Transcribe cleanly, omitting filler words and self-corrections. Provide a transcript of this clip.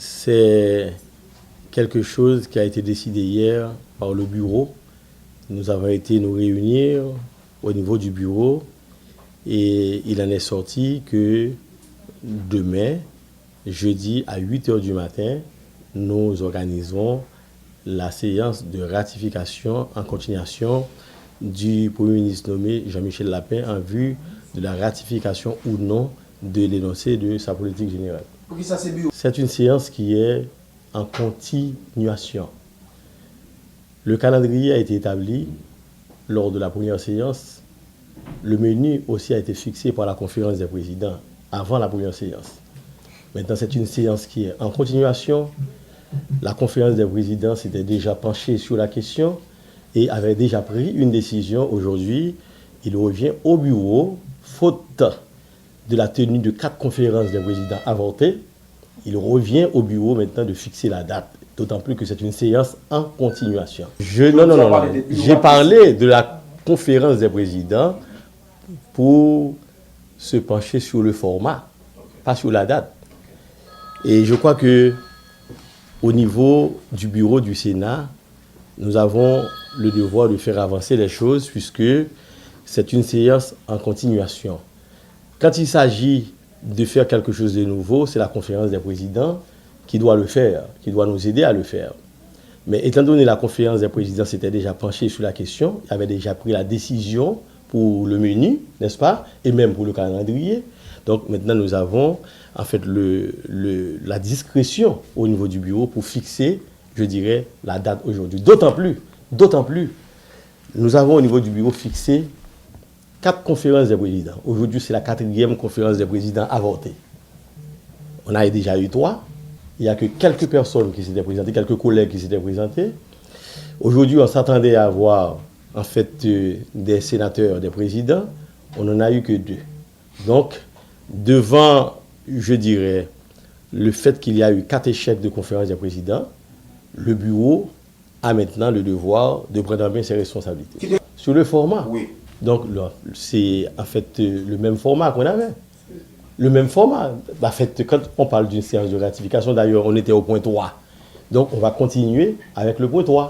c'est quelque chose qui a été décidé hier par le bureau. Nous avons été nous réunir au niveau du bureau et il en est sorti que demain, jeudi à 8h du matin, nous organisons la séance de ratification en continuation du Premier ministre nommé Jean-Michel Lapin en vue de la ratification ou non de l'énoncé de sa politique générale. C'est une séance qui est en continuation. Le calendrier a été établi lors de la première séance. Le menu aussi a été fixé par la conférence des présidents avant la première séance. Maintenant, c'est une séance qui est en continuation. La conférence des présidents s'était déjà penchée sur la question et avait déjà pris une décision. Aujourd'hui, il revient au bureau, faute de la tenue de 4 conférences des présidents avortées. Il revient au bureau maintenant de fixer la date, d'autant plus que c'est une séance en continuation. Non. J'ai parlé de la conférence des présidents pour se pencher sur le format, pas sur la date. Et je crois que au niveau du bureau du Sénat, nous avons le devoir de faire avancer les choses puisque c'est une séance en continuation. Quand il s'agit de faire quelque chose de nouveau, c'est la conférence des présidents qui doit le faire, qui doit nous aider à le faire. Mais étant donné que la conférence des présidents s'était déjà penchée sur la question, avait déjà pris la décision pour le menu, n'est-ce pas, et même pour le calendrier. Donc maintenant, nous avons en fait la discrétion au niveau du bureau pour fixer, je dirais, la date aujourd'hui. D'autant plus, nous avons au niveau du bureau fixé 4 conférences des présidents. Aujourd'hui, c'est la 4e conférence des présidents avortée. On a déjà eu 3. Il n'y a que quelques personnes qui s'étaient présentées, quelques collègues qui s'étaient présentés. Aujourd'hui, on s'attendait à avoir en fait des sénateurs, des présidents. On n'en a eu que 2. Donc, devant, je dirais, le fait qu'il y a eu 4 échecs de conférence des présidents, le bureau a maintenant le devoir de prendre en main ses responsabilités. Sur le format, oui. Donc, c'est en fait le même format qu'on avait. Le même format. En fait, quand on parle d'une séance de ratification, d'ailleurs, on était au point 3. Donc, on va continuer avec le point 3.